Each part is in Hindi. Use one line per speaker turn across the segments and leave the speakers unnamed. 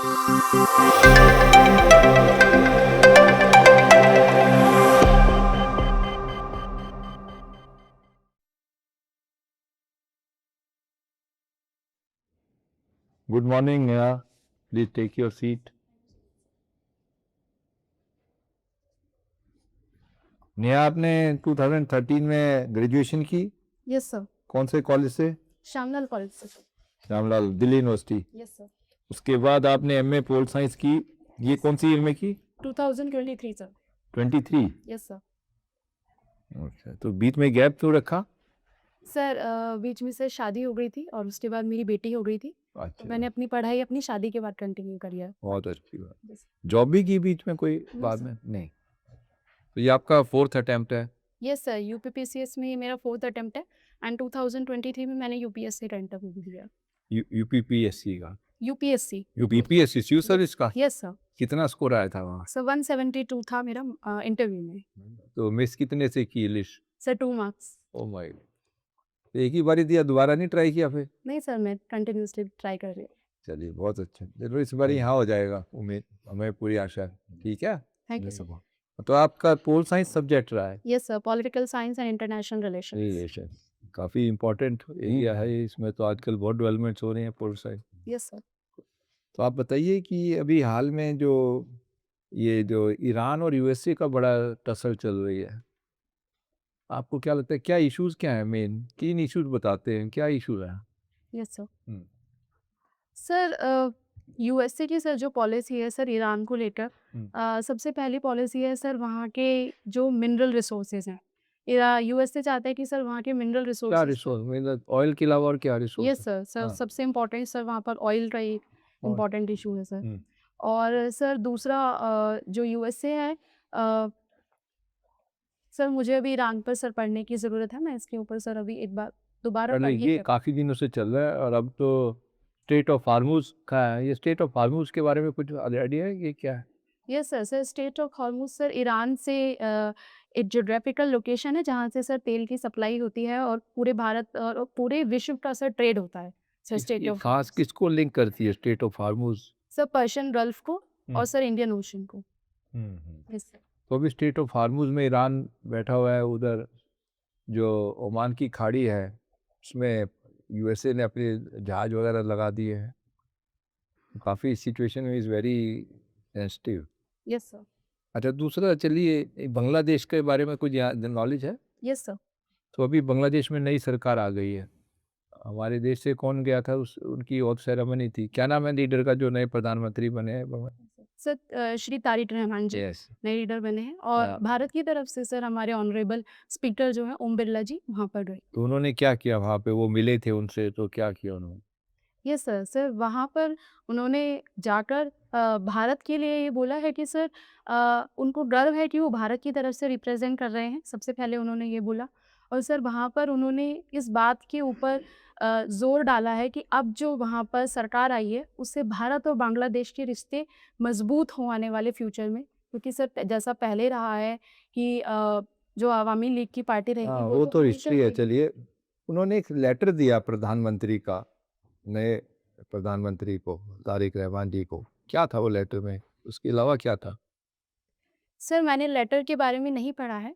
Good morning, Neha. Please take your seat. Neha, आपने 2013 में ग्रेजुएशन की?
Yes sir.
कौन से कॉलेज से?
श्यामलाल कॉलेज से।
Shyamlal, Delhi university.
Yes sir.
उसके बाद आपने एमए पोल साइंस की। ये कौन सी ईयर में की?
2023 सर।
23?
Yes sir.
अच्छा, तो बीच में गैप क्यों रखा?
सर बीच में से शादी हो गई थी और उसके बाद मेरी बेटी हो गई थी। तो
अच्छा,
मैंने अपनी पढ़ाई अपनी शादी के बाद कंटिन्यू करी है।
बहुत अच्छी बात।
Yes.
जॉब भी की बीच में कोई
No,
बाद
sir.
में? नहीं। तो ये आपका 4th अटेम्प्ट है?
यस सर, यूपीपीसीएस में ये मेरा 4th अटेम्प्ट है एंड 2023 में मैंने यूपीएससी का इंटरव्यू भी दिया।
यूपीपीएससी का?
यूपीएससी।
यूपीपीएससी सिविल सर्विस का?
Yes sir.
कितना स्कोर आया था वहाँ?
सर 172 था मेरा इंटरव्यू में।
तो मिस कितने से की list?
Sir 2 marks.
Oh my, एक ही बारी दिया, दोबारा नहीं ट्राई किया फिर?
नहीं सर, मैं कंटिन्यूसली ट्राई कर रही हूँ।
चलिए, बहुत अच्छा। चलो, इस बार यहाँ हो जाएगा, उम्मीद, हमें पूरी आशा है। ठीक है।
Thank you sir.
तो आपका पोल साइंस सब्जेक्ट रहा है?
Yes sir, political science and international relations.
Relation काफ़ी इम्पोर्टेंट एरिया है, इसमें तो आजकल बहुत डेवलपमेंट्स हो रही हैं पोल साइंस।
Yes sir.
तो आप बताइए कि अभी हाल में जो ये जो ईरान और यूएसए का बड़ा टसल चल रही है, आपको क्या लगता है, क्या इश्यूज क्या है? मेन 3 इश्यूज बताते हैं, क्या इशू है?
Yes sir.
हम्म,
सर यूएसए की सर जो पॉलिसी है सर ईरान को लेकर, सबसे पहली पॉलिसी है सर वहाँ के जो मिनरल रिसोर्सेज हैं। यूएसए चाहता है कि सर वहाँ के मिनरल
क्या
रिसोर्सेज।
रिसोर्स, मतलब ऑयल के अलावा और क्या रिसोर्स?
Yes sir. सर
हाँ।
सबसे इम्पोर्टेंट सर वहाँ पर ऑयल का ही
और-
इम्पोर्टेंट इशू है सर।
हम्म,
और सर दूसरा जो यूएसए है, अ, सर मुझे अभी ईरान पर सर पढ़ने की ज़रूरत है। मैं इसके ऊपर सर अभी एक बार दोबारा
चलो,
पढ़िए
ये काफ़ी दिनों से चल रहा है और अब तो स्टेट ऑफ हार्मूज का है। ये स्टेट ऑफ हार्मूज के बारे में कुछ आइडिया है, ये क्या है?
Yes sir. Sir state of Hormuz sir Iran से एक ज्योग्राफिकल लोकेशन है जहाँ से सर तेल की सप्लाई होती है और पूरे भारत और पूरे विश्व का सर ट्रेड होता है। सर स्टेट
ये
ऑफ
खास किसको लिंक करती है state of Hormuz?
Sir Persian gulf को और सर इंडियन ओशन को। Yes sir.
तो अभी स्टेट ऑफ हार्मूज में ईरान बैठा हुआ है, उधर जो ओमान की खाड़ी है उसमें यूएसए ने अपने जहाज वगैरह लगा दिए हैं। काफ़ी situation is very sensitive.
Yes sir.
अच्छा, दूसरा, चलिए, बांग्लादेश के बारे में कुछ नॉलेज है?
Yes sir.
तो अभी बांग्लादेश में नई सरकार आ गई है। हमारे देश से कौन गया था, उस उनकी ओथ सेरेमनी थी, क्या नाम है लीडर का जो नए प्रधानमंत्री बने हैं?
सर श्री तारिक रहमान जी
यस।
नए लीडर बने हैं और
हाँ।
भारत की तरफ से सर हमारे ऑनरेबल स्पीकर जो है ओम बिरला जी वहाँ पर गए।
तो उन्होंने क्या किया वहाँ पे? वो मिले थे उनसे, तो क्या किया उन्होंने?
Yes sir. सर वहाँ पर उन्होंने जाकर भारत के लिए ये बोला है कि सर उनको गर्व है कि वो भारत की तरफ से रिप्रेजेंट कर रहे हैं, सबसे पहले उन्होंने ये बोला। और सर वहाँ पर उन्होंने इस बात के ऊपर ज़ोर डाला है कि अब जो वहाँ पर सरकार आई है उससे भारत और बांग्लादेश के रिश्ते मजबूत हो आने वाले फ्यूचर में, क्योंकि सर जैसा पहले रहा है कि जो अवामी लीग की पार्टी रहेगी
हाँ, वो तो
हमेशा
हिस्ट्री है।
रहेगी।
चलिए, उन्होंने एक लेटर दिया प्रधानमंत्री का, नए प्रधानमंत्री को, तारिक रहमान जी को। क्या था वो लेटर में? उसके अलावा क्या था?
सर मैंने लेटर के बारे में नहीं पढ़ा है,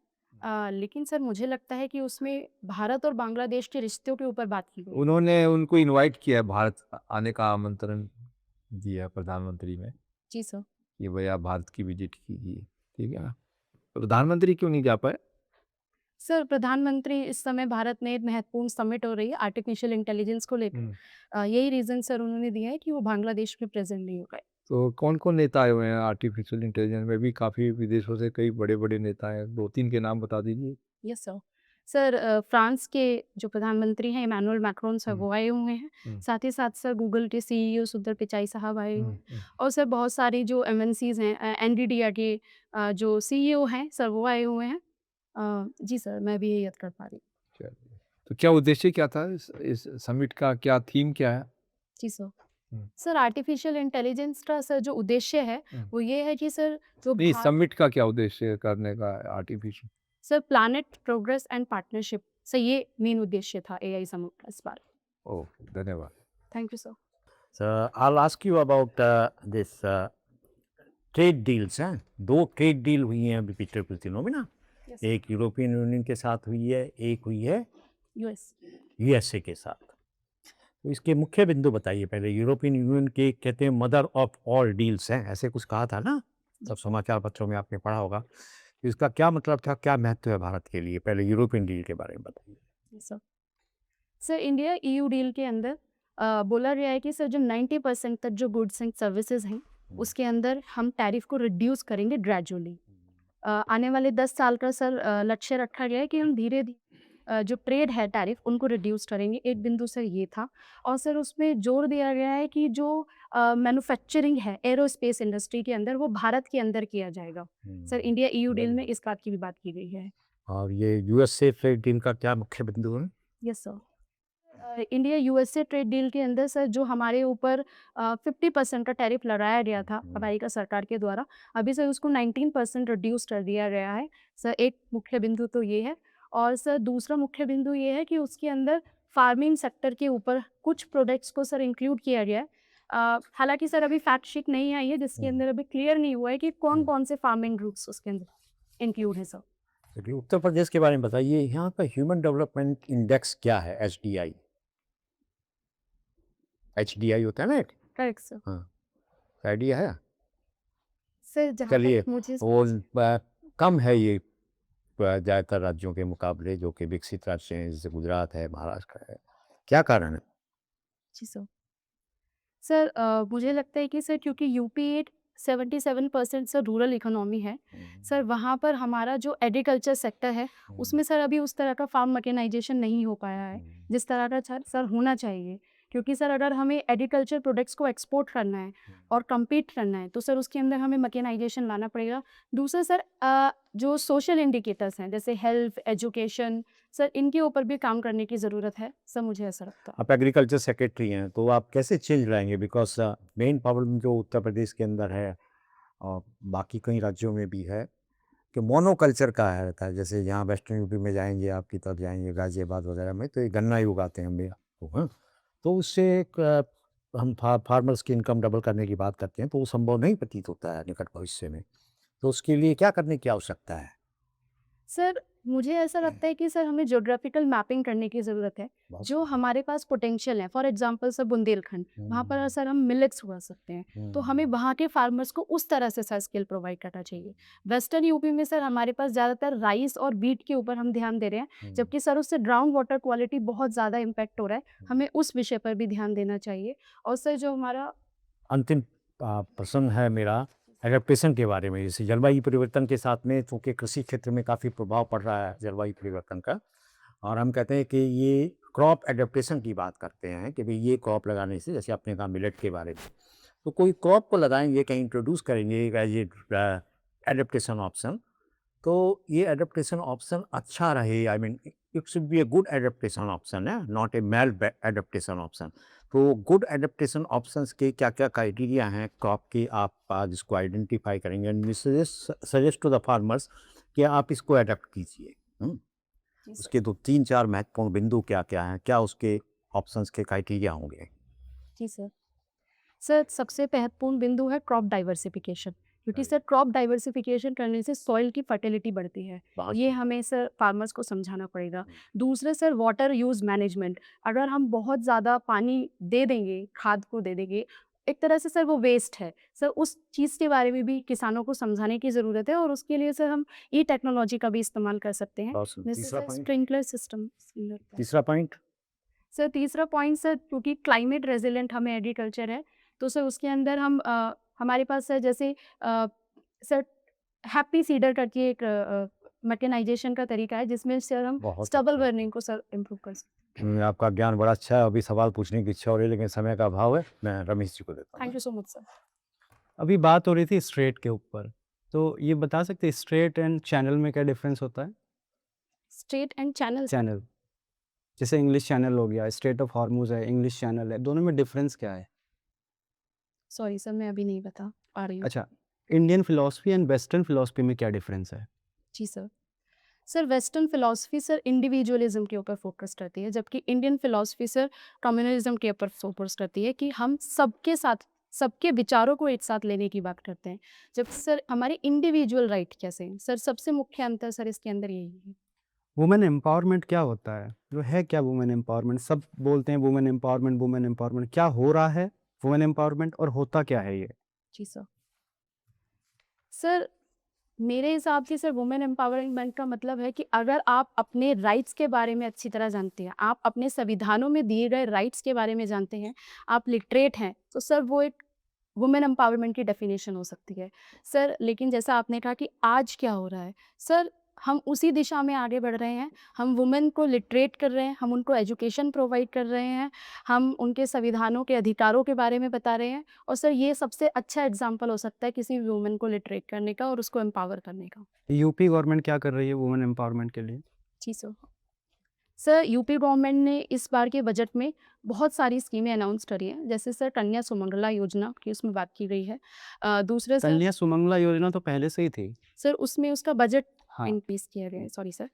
लेकिन सर मुझे लगता है कि उसमें भारत और बांग्लादेश के रिश्तों के ऊपर बात की गई है।
उन्होंने उनको इनवाइट किया है, भारत आने का आमंत्रण दिया प्रधानमंत्री में
जी सर।
कि भाई आप भारत की विजिट कीजिए। ठीक है। प्रधानमंत्री क्यों नहीं जा पाए?
सर प्रधानमंत्री इस समय भारत में एक महत्वपूर्ण समिट हो रही है आर्टिफिशियल इंटेलिजेंस को लेकर, यही रीज़न सर उन्होंने दिया है कि वो बांग्लादेश में प्रेजेंट नहीं हो पाए।
तो कौन कौन नेता आए हुए हैं आर्टिफिशियल इंटेलिजेंस में? भी काफ़ी विदेशों से कई बड़े बड़े नेता हैं, 2-3 के नाम बता दीजिए।
Yes sir. सर फ्रांस के जो प्रधानमंत्री हैं इमैनुअल मैक्रोन सर वो आए हुए हैं। साथ ही साथ सर गूगल के सीईओ सुंदर पिचाई साहब आए हुए हैं। और सर बहुत सारी जो एमएनसीज हैं, एनवीडिया के जो सीईओ हैं सर वो आए हुए हैं। जी सर, मैं भी यही याद कर पा रही हूँ।
चलिए। तो क्या उद्देश्य क्या था इस समिट का? क्या थीम क्या है?
जी सर।
हम्म।
सर आर्टिफिशियल इंटेलिजेंस का सर जो उद्देश्य है वो ये है कि सर जो
नहीं, समिट का क्या उद्देश्य है करने का artificial?
Sir planet progress and partnership, sir ये मेन उद्देश्य था एआई समिट का इस बार।
ओह, धन्यवाद।
Thank you sir.
So I'll ask you about this trade deals हैं। 2 ट्रेड डील हुई हैं अभी पिछले कुछ दिनों में ना।
यस
एक यूरोपियन यूनियन के साथ हुई है, एक हुई है
यूएस
यूएसए के साथ। तो इसके मुख्य बिंदु बताइए पहले। यूरोपियन यूनियन के कहते हैं मदर ऑफ ऑल डील्स हैं, ऐसे कुछ कहा था ना, सब समाचार पत्रों में आपने पढ़ा होगा। तो इसका क्या मतलब था, क्या महत्व है भारत के लिए? पहले यूरोपियन डील के बारे में बताइए।
Sir sir India EU deal के अंदर बोला गया है कि सर जो 90% तक जो गुड्स एंड सर्विसेज हैं उसके अंदर हम टैरिफ को रिड्यूस करेंगे ग्रेजुअली। आने वाले 10 साल का सर लक्ष्य रखा गया है कि हम धीरे धीरे जो ट्रेड है टैरिफ उनको रिड्यूस करेंगे। एक बिंदु सर ये था और सर उसमें जोर दिया गया है कि जो मैन्युफैक्चरिंग है एरोस्पेस इंडस्ट्री के अंदर वो भारत के अंदर किया जाएगा। सर इंडिया ईयू डील में इस बात की भी बात की गई है।
और ये यूएसए ट्रेड डील का क्या मुख्य बिंदु है?
Yes sir India USA trade deal के अंदर सर जो हमारे ऊपर 50% का टैरिफ लगाया गया था अमेरिका सरकार के द्वारा, अभी सर उसको 19% रिड्यूस कर दिया गया है। सर एक मुख्य बिंदु तो ये है और सर दूसरा मुख्य बिंदु ये है कि उसके अंदर फार्मिंग सेक्टर के ऊपर कुछ प्रोडक्ट्स को सर इंक्लूड किया गया है। हालांकि सर अभी फैक्ट शीट नहीं आई है जिसके अंदर अभी क्लियर नहीं हुआ है कि कौन कौन से फार्मिंग ग्रुप्स उसके अंदर इंक्लूड है सर।
चलिए उत्तर प्रदेश के बारे में बताइए। यहाँ का ह्यूमन डेवलपमेंट इंडेक्स क्या है? एचडीआई। एचडीआई होता है ना एक?
Correct sir.
हाँ, आइडिया है?
सर जहाँ
चलिए
तक मुझे
वो कम है ये ज़्यादातर राज्यों के मुकाबले जो कि विकसित राज्य हैं, जैसे गुजरात है, महाराष्ट्र है। क्या कारण है?
जी सर। सर मुझे लगता है कि सर क्योंकि यूपी 77% सर रूरल इकोनॉमी है। सर वहाँ पर हमारा जो एग्रीकल्चर सेक्टर है उसमें सर अभी उस तरह का फार्म मैकेनाइजेशन नहीं हो पाया है जिस तरह का सर होना चाहिए। क्योंकि सर अगर हमें एग्रीकल्चर प्रोडक्ट्स को एक्सपोर्ट करना है और कम्पीट करना है तो सर उसके अंदर हमें मैकेनाइजेशन लाना पड़ेगा। दूसरा सर जो सोशल इंडिकेटर्स हैं जैसे हेल्थ एजुकेशन सर इनके ऊपर भी काम करने की ज़रूरत है। सर मुझे ऐसा लगता है।
आप एग्रीकल्चर सेक्रेटरी हैं, तो आप कैसे चेंज लाएंगे? बिकॉज मेन प्रॉब्लम जो उत्तर प्रदेश के अंदर है और बाकी कई राज्यों में भी है कि मोनोकल्चर का रहता है। जैसे यहाँ वेस्टर्न यूपी में जाएंगे, आपकी तरफ जाएंगे गाजियाबाद वगैरह में, तो ये गन्ना ही उगाते हैं हम भी तो, हाँ। तो उससे एक हम फार्मर्स की इनकम डबल करने की बात करते हैं, तो वो संभव नहीं प्रतीत होता है निकट भविष्य में। तो उसके लिए क्या करने की आवश्यकता है?
सर मुझे ऐसा लगता है कि सर हमें ज्योग्राफिकल मैपिंग करने की ज़रूरत है।
बहुत
जो हमारे पास पोटेंशियल है फॉर एग्जांपल सर बुंदेलखंड वहाँ पर सर हम मिलेट्स उगा सकते हैं। तो हमें वहाँ के फार्मर्स को उस तरह से सर स्किल प्रोवाइड करना चाहिए। वेस्टर्न यूपी में सर हमारे पास ज़्यादातर राइस और व्हीट के ऊपर हम ध्यान दे रहे हैं जबकि सर उससे ग्राउंड वाटर क्वालिटी बहुत ज़्यादा इम्पैक्ट हो रहा है। हमें उस विषय पर भी ध्यान देना चाहिए। और सर जो हमारा
अंतिम प्रश्न है मेरा एडेप्टेशन के बारे में। जैसे जलवायु परिवर्तन के साथ में, चूँकि कृषि क्षेत्र में काफ़ी प्रभाव पड़ रहा है जलवायु परिवर्तन का, और हम कहते हैं कि ये क्रॉप एडेप्टेशन की बात करते हैं कि भाई ये क्रॉप लगाने से, जैसे आपने कहा मिलेट के बारे में, तो कोई क्रॉप को लगाएंगे, कहीं इंट्रोड्यूस करेंगे एज ए एडेप्टेशन ऑप्शन, तो ये एडेप्टेशन ऑप्शन अच्छा रहे। I mean it should be a good adaptation option है, not a maladaptation option. तो गुड एडेप्टेशन ऑप्शंस के क्या क्या क्राइटेरिया हैं क्रॉप के, आप जिसको आइडेंटिफाई करेंगे and suggest to the farmers कि आप इसको अडेप्ट कीजिए।
जी सर।
उसके तो 3-4 महत्वपूर्ण बिंदु क्या क्या हैं, क्या उसके ऑप्शंस के क्राइटेरिया होंगे?
जी सर। सर सबसे महत्वपूर्ण बिंदु है क्रॉप डाइवर्सिफिकेशन क्योंकि सर क्रॉप डाइवर्सिफिकेशन करने से सॉइल की फर्टिलिटी बढ़ती है।
बहुत
ये हमें सर फार्मर्स को समझाना पड़ेगा। दूसरा सर वाटर यूज़ मैनेजमेंट। अगर हम बहुत ज़्यादा पानी दे देंगे, खाद को दे देंगे, एक तरह से सर वो वेस्ट है। सर उस चीज़ के बारे में भी किसानों को समझाने की ज़रूरत है और उसके लिए सर हम ई टेक्नोलॉजी का भी इस्तेमाल कर सकते हैं।
बहुत सुंदर।
जैसे
तीसरा
सर
पॉइंट?
Sprinkler system.
तीसरा पॉइंट?
सर तीसरा पॉइंट सर क्योंकि क्लाइमेट रेजिलेंट हमें एग्रीकल्चर है तो सर उसके अंदर हम हमारे पास सर जैसे सर हैप्पी सीडर करके एक मैकेनाइजेशन का तरीका है जिसमें सर हम
बहुत
स्टबल
अच्छा।
बर्निंग को सर इम्प्रूव कर सकते हैं।
आपका ज्ञान बड़ा अच्छा है। अभी सवाल पूछने की इच्छा हो रही है लेकिन समय का अभाव है। मैं रमेश जी को देता हूँ।
Thank you so much sir.
अभी बात हो रही थी स्ट्रेट के ऊपर, तो ये बता सकते हैं स्ट्रेट एंड चैनल में क्या डिफरेंस होता है?
स्ट्रेट एंड चैनल
चैनल जैसे इंग्लिश चैनल हो गया, स्ट्रेट ऑफ हॉर्मुज है, इंग्लिश चैनल है, दोनों में डिफरेंस क्या है?
सॉरी सर मैं अभी नहीं बता पा रही हूँ।
अच्छा, Indian philosophy and western philosophy में क्या डिफरेंस है?
जी sir. Sir western philosophy sir individualism के ऊपर फोकस करती है, जबकि इंडियन फिलॉसफी सर कम्युनलिज्म के ऊपर फोकस करती है कि हम सबके साथ सबके विचारों को एक साथ लेने की बात करते हैं। जब सर हमारे इंडिविजुअल राइट कैसे हैं सर, सबसे मुख्य अंतर सर इसके अंदर यही है।
वुमेन एम्पावरमेंट क्या होता है? जो है क्या वुमेन एम्पावरमेंट? सब बोलते हैं वुमेन एम्पावरमेंट, वुमेन एम्पावरमेंट। क्या हो रहा है वुमेन एम्पावरमेंट और होता क्या है ये?
जी सर। सर मेरे हिसाब से सर वुमेन एम्पावरमेंट का मतलब है कि अगर आप अपने राइट्स के बारे में अच्छी तरह जानते हैं, आप अपने संविधानों में दिए गए राइट्स के बारे में जानते हैं, आप लिटरेट हैं, तो सर वो एक वुमेन एम्पावरमेंट की डेफिनेशन हो सकती है। सर लेकिन जैसा आपने कहा कि आज क्या हो रहा है, सर हम उसी दिशा में आगे बढ़ रहे हैं। हम वुमेन को लिटरेट कर रहे हैं, हम उनको एजुकेशन प्रोवाइड कर रहे हैं, हम उनके संविधानों के अधिकारों के बारे में बता रहे हैं। और सर ये सबसे अच्छा एग्जाम्पल हो सकता है किसी भी वुमेन को लिटरेट करने का और उसको एम्पावर करने का।
यूपी गवर्नमेंट क्या कर रही है वुमेन एम्पावरमेंट के लिए?
जी सर। सर यूपी गवर्नमेंट ने इस बार के बजट में बहुत सारी स्कीमें अनाउंस करी हैं, जैसे सर कन्या सुमंगला योजना की उसमें बात की गई है। दूसरे सर
कन्या सुमंगला योजना तो पहले से ही थी।
सर उसमें उसका बजट
हाँ।
इंक्रीज किया गया है, सॉरी सर।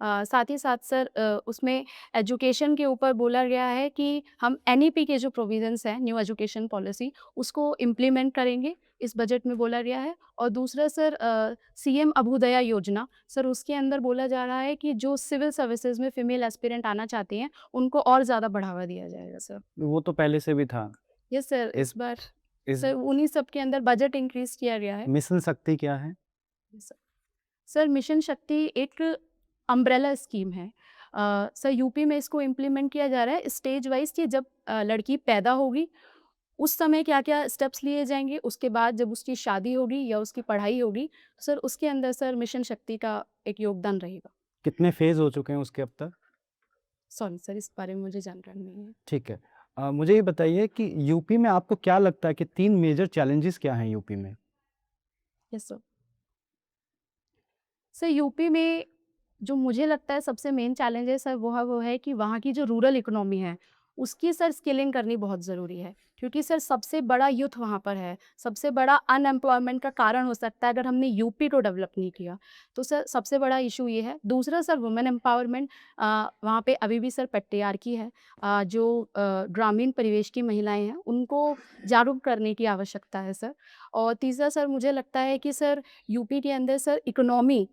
साथ ही साथ सर उसमें एजुकेशन के ऊपर बोला गया है कि हम एनईपी के जो प्रोविजंस हैं, न्यू एजुकेशन पॉलिसी, उसको इम्प्लीमेंट करेंगे, इस बजट में बोला गया है। और दूसरा सर सीएम अभ्युदया योजना, सर उसके अंदर बोला जा रहा है कि जो सिविल सर्विसेज में फीमेल एस्पिरेंट आना चाहती हैं, उनको और ज़्यादा बढ़ावा दिया जाएगा सर।
वो तो पहले से भी था।
यस सर,
इस
इस बार
इस
सर उन्हीं सब के अंदर बजट इंक्रीज किया गया है।
मिशन शक्ति क्या है?
सर सर मिशन शक्ति एक अम्ब्रेला स्कीम है। सर यूपी में इसको इम्प्लीमेंट किया जा रहा है स्टेज वाइज कि जब लड़की पैदा होगी उस समय क्या क्या स्टेप्स लिए जाएंगे, उसके बाद जब उसकी शादी होगी या उसकी पढ़ाई होगी, तो सर उसके अंदर सर मिशन शक्ति का एक योगदान रहेगा।
कितने फेज हो चुके हैं उसके अब तक?
सॉरी सर, इस बारे में मुझे जानकारी नहीं है।
ठीक है। मुझे ये बताइए कि यूपी में आपको क्या लगता है कि 3 मेजर चैलेंजेस क्या हैं यूपी में?
Yes sir. सर यूपी में जो मुझे लगता है सबसे मेन चैलेंज है सर, वो है कि वहाँ की जो रूरल इकोनॉमी है, उसकी सर स्किलिंग करनी बहुत ज़रूरी है। क्योंकि सर सबसे बड़ा यूथ वहाँ पर है, सबसे बड़ा अनएम्प्लॉयमेंट का कारण हो सकता है अगर हमने यूपी को डेवलप नहीं किया। तो सर सबसे बड़ा इशू ये है। दूसरा सर वुमेन एम्पावरमेंट, वहाँ पे अभी भी सर पैट्रियार्की है। जो ग्रामीण परिवेश की महिलाएँ हैं, उनको जागरूक करने की आवश्यकता है सर। और तीसरा सर मुझे लगता है कि सर यूपी के अंदर सर इकोनॉमी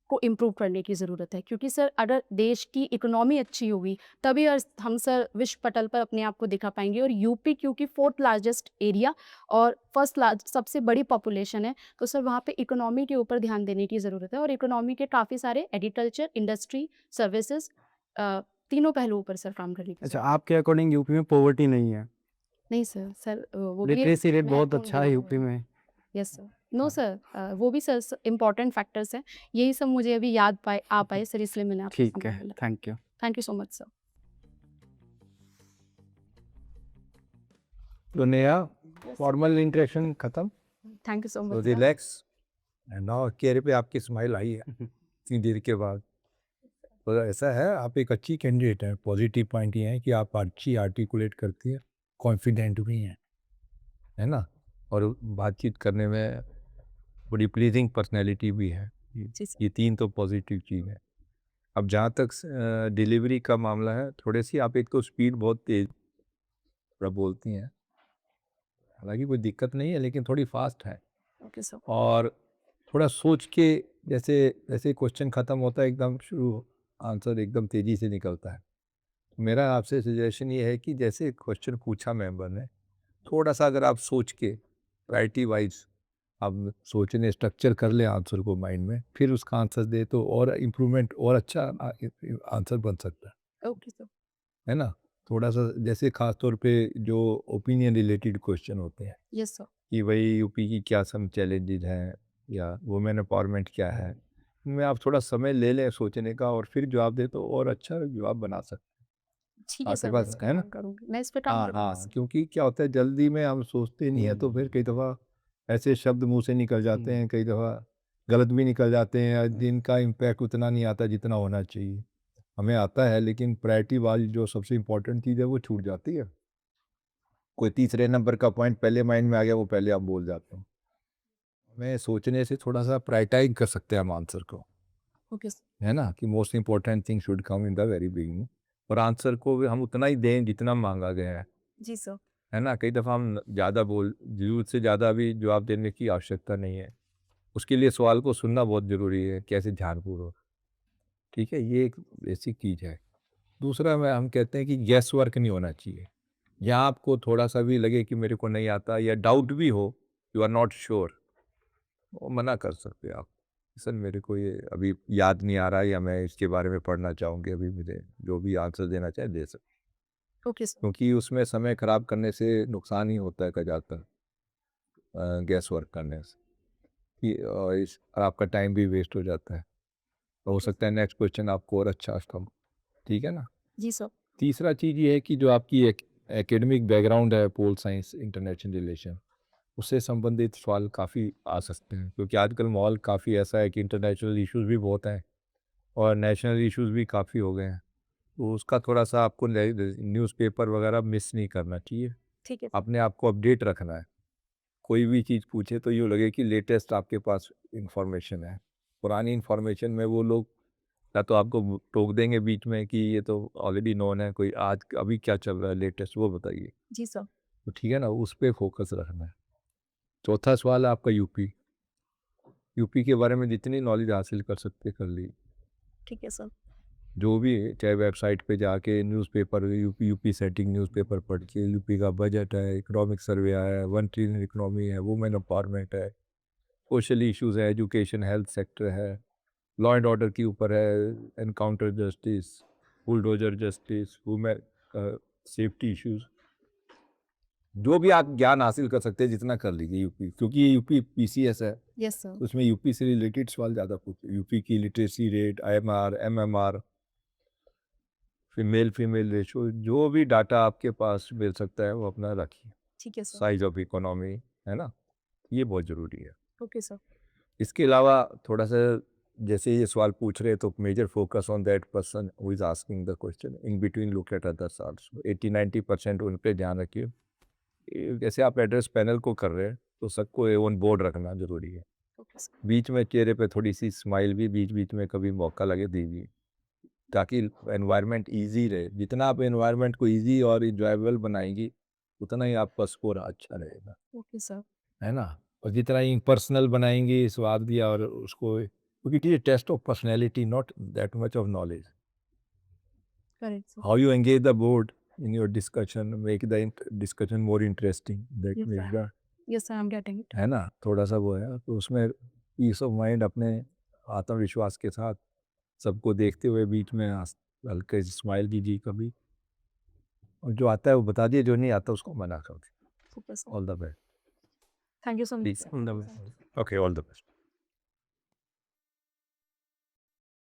को इम्प्रूव करने की ज़रूरत है। क्योंकि सर अगर देश की इकोनॉमी अच्छी होगी तभी हम सर विश्व पटल पर अपने आप को दिखा पाएंगे। और यूपी क्योंकि 4th लार्जेस्ट एरिया और फर्स्ट लार्ज सबसे बड़ी पॉपुलेशन है, तो सर वहाँ पे इकोनॉमी के ऊपर ध्यान देने की ज़रूरत है। और इकोनॉमी के काफ़ी सारे एग्रीकल्चर, इंडस्ट्री, सर्विसेज, तीनों पहलुओं पर सर काम करने की
अच्छा,
ज़रूरत
आपके अकॉर्डिंग यूपी में पॉवर्टी नहीं है?
नहीं सर। सर वो भी एक
लिटरेसी रेट बहुत
महत्वपूर्ण
अच्छा है
बिंदु
यूपी में।
Yes sir. नो सर, वो भी सर इम्पोर्टेंट फैक्टर्स हैं। यही सब मुझे अभी याद आ पाए सर, इसलिए मैंने आपको
ठीक
सामने
है,
बोला।
Thank you.
Thank you so much sir.
तो नया फॉर्मल इंटरेक्शन खत्म,
थैंक यू सो
तो
much sir.
Relax and now चेहरे पे आपकी स्माइल आई है इतनी देर के बाद। तो ऐसा है, आप एक अच्छी कैंडिडेट हैं। पॉजिटिव पॉइंट ये है कि आप अच्छी आर्टिकुलेट करती है, कॉन्फिडेंट भी हैं, है ना, और बातचीत करने में बड़ी प्लीजिंग पर्सनैलिटी भी है।
जी सर।
ये 3 तो पॉजिटिव चीज़ है। अब जहाँ तक डिलीवरी का मामला है, थोड़ी सी आप एक तो स्पीड बहुत तेज थोड़ा बोलती हैं, हालांकि कोई दिक्कत नहीं है लेकिन थोड़ी फास्ट है।
Okay sir.
और थोड़ा सोच के, जैसे जैसे क्वेश्चन ख़त्म होता है एकदम शुरू आंसर एकदम तेज़ी से निकलता है। मेरा आपसे सजेशन ये है कि जैसे क्वेश्चन पूछा मेंबर ने, थोड़ा सा अगर आप सोच के प्रायोरिटी वाइज आप सोचने स्ट्रक्चर कर ले आंसर को माइंड में, फिर उसका आंसर दे तो और इम्प्रूवमेंट और अच्छा आंसर बन सकता
ओके सर।
है ना। थोड़ा सा जैसे खास तौर पे जो ओपिनियन रिलेटेड क्वेश्चन होते हैं
यस सर।
कि भाई यूपी की क्या सम चैलेंजेस हैं या वुमेन एम्पावरमेंट क्या है, इनमें आप थोड़ा समय ले लें सोचने का और फिर जवाब दे तो और अच्छा जवाब बना सकते
ठीक
हैं
है
आपके
सर, मैं
पास,
इस पे
है ना।
काम करूँगी, मैं इस पे काम
हाँ
करूँगी
हाँ,
सर।
क्योंकि क्या होता है जल्दी में हम सोचते नहीं है तो फिर कई दफ़ा ऐसे शब्द मुंह से निकल जाते हैं, कई दफ़ा गलत भी निकल जाते हैं, जिनका इम्पैक्ट उतना नहीं आता जितना होना चाहिए। हमें आता है लेकिन प्रायोरिटी वाली जो सबसे इम्पोर्टेंट चीज़ है वो छूट जाती है। कोई तीसरे नंबर का पॉइंट पहले माइंड में आ गया, वो पहले आप बोल जाते हो। हमें सोचने से थोड़ा सा प्रायोरिटाइज कर सकते हैं हम आंसर को।
ओके
है ना, कि most important thing should come in the very beginning, और आंसर को भी हम उतना ही दें जितना मांगा गया
जी सर।
है ना। कई दफ़ा हम ज़्यादा बोल ज़रूरत से ज़्यादा भी जवाब देने की आवश्यकता नहीं है। उसके लिए सवाल को सुनना बहुत ज़रूरी है, कैसे ध्यानपूर्वक। ठीक है, ये एक बेसिक चीज़ है। दूसरा मैं हम कहते हैं कि गैस वर्क नहीं होना चाहिए। जहाँ आपको थोड़ा-सा भी लगे कि मेरे को नहीं आता या डाउट भी हो, यू आर नॉट श्योर, वो मना कर सकते हैं आप। सर मेरे को ये अभी याद नहीं आ रहा है, या मैं इसके बारे में पढ़ना चाहूँगी, अभी मुझे जो भी आंसर देना चाहे दे सकते।
Okay sir.
क्योंकि उसमें समय ख़राब करने से नुकसान ही होता है ज़्यादातर गैस वर्क करने से, कि आपका टाइम भी वेस्ट हो जाता है। तो हो सकता है नेक्स्ट क्वेश्चन आपको और अच्छा था। ठीक है ना।
जी सर।
तीसरा चीज़ ये है कि जो आपकी एकेडमिक बैकग्राउंड है, पोल साइंस, इंटरनेशनल रिलेशन, उससे संबंधित सवाल काफ़ी आ सकते हैं, क्योंकि आजकल माहौल काफ़ी ऐसा है कि इंटरनेशनल इश्यूज भी बहुत हैं और नेशनल इश्यूज भी काफ़ी हो गए हैं। तो उसका थोड़ा सा आपको न्यूज़पेपर वगैरह मिस नहीं करना चाहिए,
ठीक है।
अपने आप को अपडेट रखना है। कोई भी चीज़ पूछे तो यूँ लगे कि लेटेस्ट आपके पास इंफॉर्मेशन है। पुरानी इंफॉर्मेशन में वो लोग या तो आपको टोक देंगे बीच में कि ये तो ऑलरेडी नोन है, कोई आज अभी क्या चल रहा है लेटेस्ट वो बताइए।
जी सर।
तो ठीक है ना, उस पे फोकस रखना है। चौथा सवाल है आपका यूपी। यूपी के बारे में जितनी नॉलेज हासिल कर सकते कर ली।
ठीक है सर।
जो भी चाहे वेबसाइट पे जाके न्यूज़पेपर यूपी सेटिंग न्यूज़पेपर पढ़ के, यूपी का बजट है, इकोनॉमिक सर्वे आया है, 1 ट्रिलियन इकोनॉमी है, वुमेन एम्पावरमेंट है, सोशल इश्यूज है, एजुकेशन हेल्थ सेक्टर है, लॉ एंड ऑर्डर के ऊपर है, encounter justice, bulldozer justice, women safety issues, जो भी आप ज्ञान हासिल कर सकते हैं जितना कर लीजिए यूपी, क्योंकि ये यूपी पीसीएस है,
यस सर।
तो उसमें यूपी से रिलेटेड सवाल ज़्यादा पूछे। यूपी की लिटरेसी रेट, आईएमआर, एमएमआर, फिर मेल फीमेल रेशो, जो भी डाटा आपके पास मिल सकता है वो अपना रखिए।
ठीक है सर।
साइज ऑफ इकोनॉमी, है ना, ये बहुत ज़रूरी है।
Okay sir.
इसके अलावा थोड़ा सा जैसे ये सवाल पूछ रहे हैं तो major focus on that person who is asking the question, in between look at others also. 80-90% उन पे ध्यान रखिए। जैसे आप एड्रेस पैनल को कर रहे हैं तो सबको ऑन बोर्ड रखना जरूरी है।
Okay sir.
बीच में चेहरे पे थोड़ी सी स्माइल भी बीच बीच में कभी मौका लगे दीजिए, ताकि एनवायरनमेंट ईजी रहे। जितना आप एनवायरनमेंट को ईजी और इंजॉयबल बनाएंगी उतना ही आपका स्कोर अच्छा रहेगा,
ओके सर।
है ना। और जितना ही पर्सनल बनाएंगे स्वाद दिया और उसको, क्योंकि it is test of personality, not that much of knowledge.
Correct sir.
How you engage the board in your discussion, make the discussion more interesting, that
yes
make
sir.
The,
yes sir, I am getting it.
है ना, थोड़ा सा वो है तो उसमें पीस ऑफ माइंड अपने आत्मविश्वास के साथ सबको देखते हुए बीच में हल्के स्माइल कीजिए कभी, और जो आता है वो बता दिए, जो नहीं आता उसको मना कर दिए।
Super sir.
All the best
thank you so much
please.
Sir.
Okay, all the best.